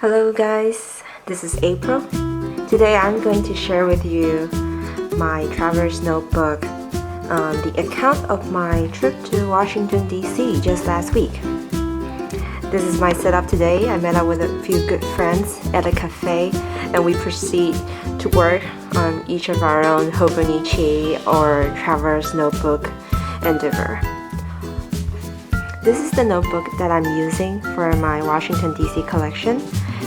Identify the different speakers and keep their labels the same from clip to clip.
Speaker 1: Hello guys, this is April. Today I'm going to share with you my traveler's notebook, the account of my trip to Washington DC just last week. This is my setup today. I met up with a few good friends at a cafe and we proceed to work on each of our own Hobonichi or traveler's notebook endeavor. This is the notebook that I'm using for my Washington DC collection.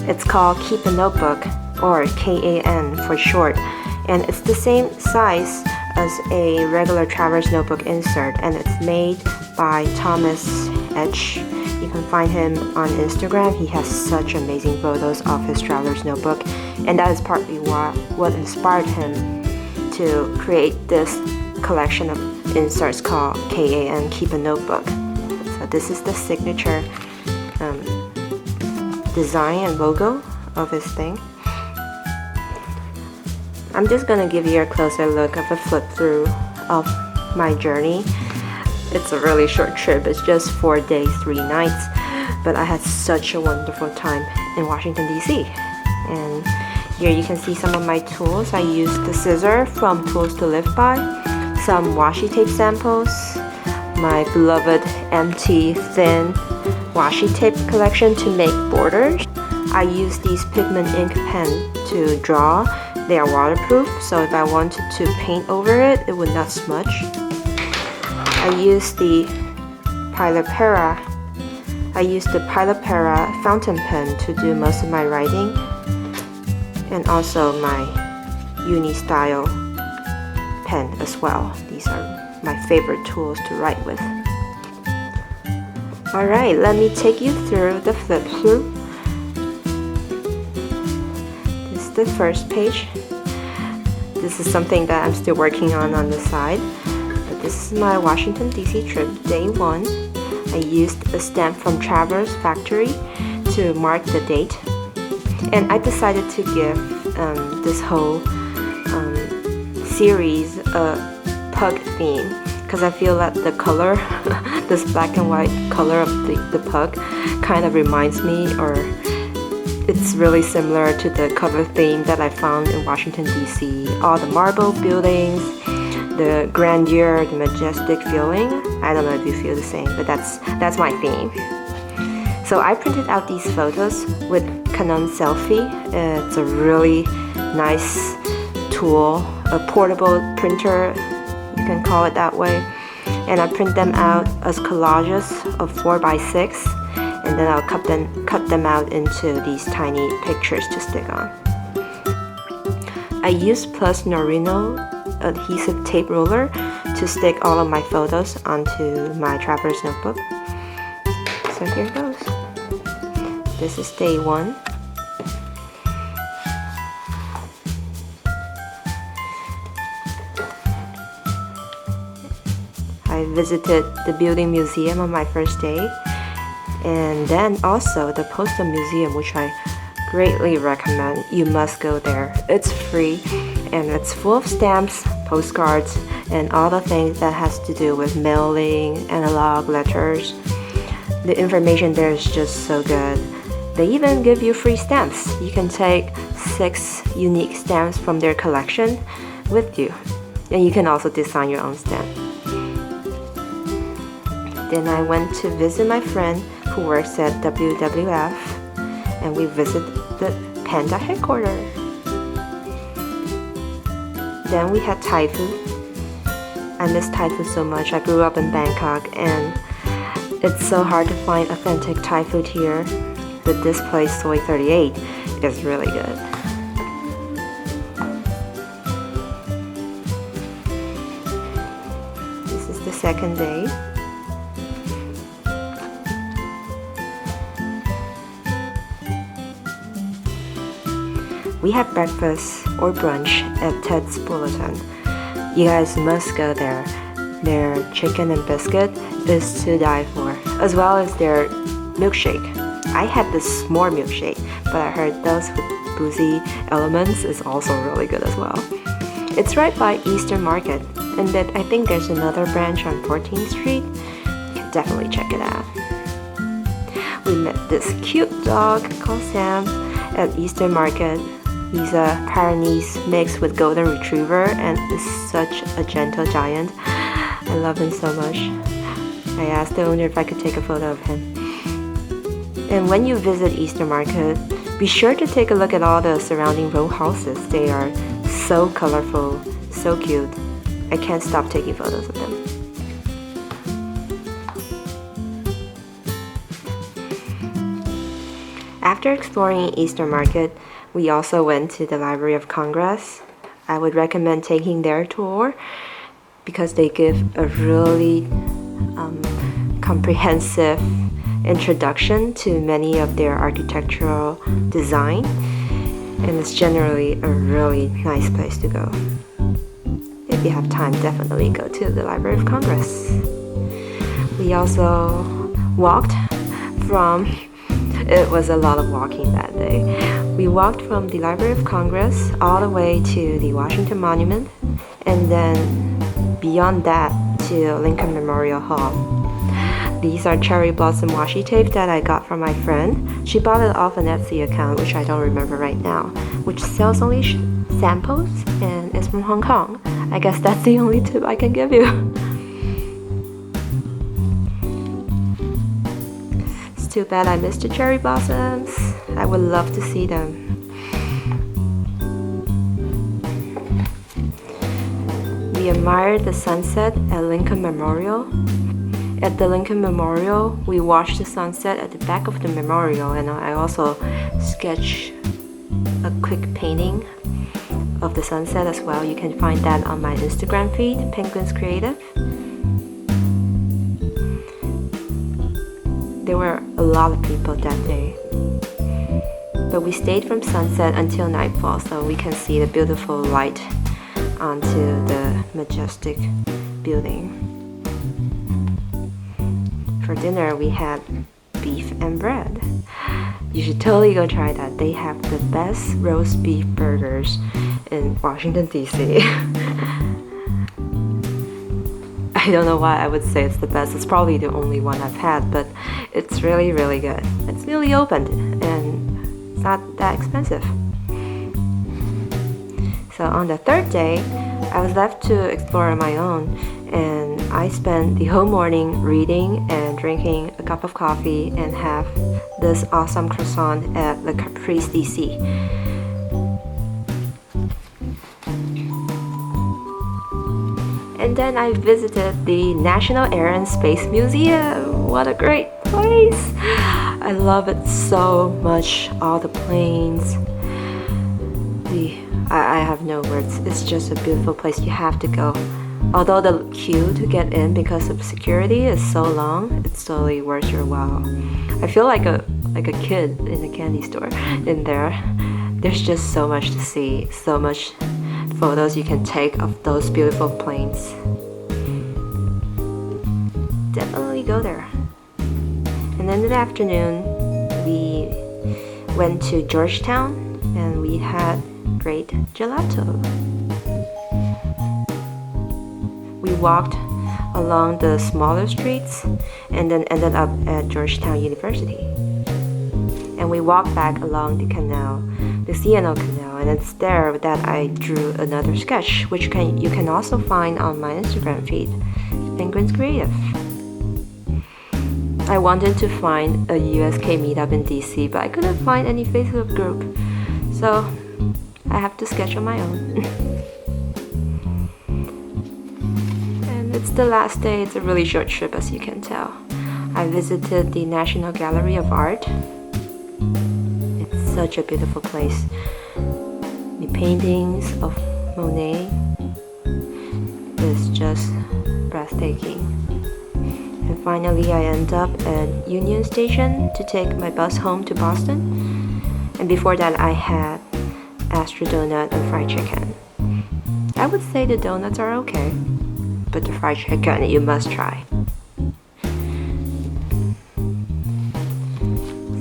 Speaker 1: It's called Keep a Notebook, or KAN for short, and it's the same size as a regular traveler's notebook insert, and it's made by TNxH. You can find him on Instagram. He has such amazing photos of his traveler's notebook, and that is partly what inspired him to create this collection of inserts called KAN, Keep a Notebook. So this is the signature design and logo of his thing. I'm just gonna give you a closer look of a flip through of my journey. It's a really short trip. It's just 4 days, 3 nights, but I had such a wonderful time in Washington DC. And here you can see some of my tools. I used the scissor from Tools to Live By, some washi tape samples, my beloved empty thin washi tape collection to make borders. I use these pigment ink pen to draw. They are waterproof, so if I wanted to paint over it, it would not smudge. I use the Pilipera fountain pen to do most of my writing, and also my uni style pen as well. These are my favorite tools to write with. Alright, let me take you through the flip through. This is the first page. This is something that I'm still working on the side. But this is my Washington DC trip, day 1. I used a stamp from Traveler's Factory to mark the date. And I decided to give this whole series a pug theme, because I feel that the color, this black and white color of the pug kind of reminds me, or it's really similar to the cover theme that I found in Washington DC. All the marble buildings, the grandeur, the majestic feeling. I don't know if you feel the same, but that's my theme. So I printed out these photos with Canon Selfie. It's a really nice tool, a portable printer, you can call it that way, and I print them out as collages of 4x6, and then I'll cut them out into these tiny pictures to stick on. I use Plus Norino adhesive tape ruler to stick all of my photos onto my traveler's notebook. So here goes. This is day 1. I visited the Building Museum on my first day, and then also the Postal Museum, which I greatly recommend. You must go there. It's free and it's full of stamps, postcards, and all the things that has to do with mailing, analog letters. The information there is just so good. They even give you free stamps. You can take 6 unique stamps from their collection with you, and you can also design your own stamp. Then I went to visit my friend who works at WWF, and we visited the Panda headquarters. Then we had Thai food. I miss Thai food so much. I grew up in Bangkok, and it's so hard to find authentic Thai food here. But this place, Soy 38, is really good. This is the second day. We had breakfast or brunch at Ted's Bulletin. You guys must go there. Their chicken and biscuit is to die for, as well as their milkshake. I had the s'more milkshake, but I heard those with boozy elements is also really good as well. It's right by Eastern Market, and then I think there's another branch on 14th Street. You can definitely check it out. We met this cute dog called Sam. at Eastern Market. He's a Pyrenees mixed with Golden Retriever and is such a gentle giant. I love him so much. I asked the owner if I could take a photo of him. And when you visit Eastern Market, be sure to take a look at all the surrounding row houses. They are so colorful, so cute. I can't stop taking photos of them. After exploring Eastern Market, we also went to the Library of Congress. I would recommend taking their tour because they give a really comprehensive introduction to many of their architectural design, and it's generally a really nice place to go. If you have time, definitely go to the Library of Congress. We also walked from, it was a lot of walking that day. We walked from the Library of Congress all the way to the Washington Monument, and then beyond that to Lincoln Memorial Hall. These are cherry blossom washi tape that I got from my friend. She bought it off an Etsy account, which I don't remember right now, which sells only samples and is from Hong Kong. I guess that's the only tip I can give you. It's too bad I missed the cherry blossoms. I would love to see them. We admired the sunset at Lincoln Memorial. At the Lincoln Memorial, we watched the sunset at the back of the memorial, and I also sketched a quick painting of the sunset as well. You can find that on my Instagram feed, Penguins Creative. There were a lot of people that day, but we stayed from sunset until nightfall so we can see the beautiful light onto the majestic building. For dinner, we had beef and bread. You should totally go try that. They have the best roast beef burgers in Washington, D.C. I don't know why I would say it's the best. It's probably the only one I've had, but it's really, really good. It's newly opened and it's not that expensive. So on the third day, I was left to explore on my own, and I spent the whole morning reading and drinking a cup of coffee and have this awesome croissant at the Caprice DC. And then I visited the National Air and Space Museum. What a great place! I love it so much. All the planes. I have no words. It's just a beautiful place. You have to go. Although the queue to get in because of security is so long, it's totally worth your while. I feel like a kid in a candy store in there. There's just so much to see, so much photos you can take of those beautiful planes. Definitely go there. And then in the afternoon, we went to Georgetown and we had great gelato. We walked along the smaller streets and then ended up at Georgetown University. And we walked back along the canal, the C&O Canal, and it's there that I drew another sketch, which you can also find on my Instagram feed, Penguins Creative. I wanted to find a USK meetup in DC, but I couldn't find any Facebook group, so I have to sketch on my own. And it's the last day. It's a really short trip, as you can tell. I visited the National Gallery of Art. It's such a beautiful place. The paintings of Monet is just breathtaking. And finally, I end up at Union Station to take my bus home to Boston. And before that, I had Astro Donut and fried chicken. I would say the donuts are okay, but the fried chicken you must try.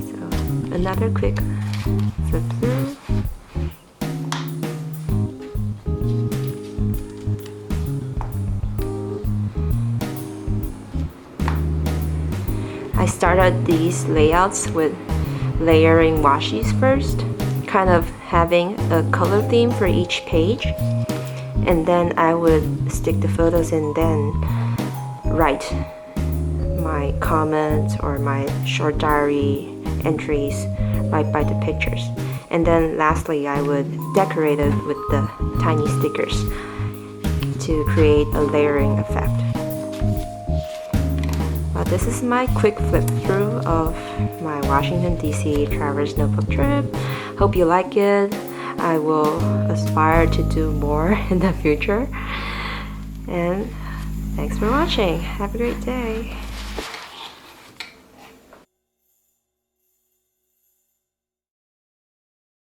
Speaker 1: So another quick flip through. I started these layouts with layering washis first. kind of having a color theme for each page, and then I would stick the photos and then write my comments or my short diary entries right by the pictures. And then lastly, I would decorate it with the tiny stickers to create a layering effect. Well, this is my quick flip through of my Washington DC Traverse Notebook trip. Hope you like it. I will aspire to do more in the future. And thanks for watching. Have a great day.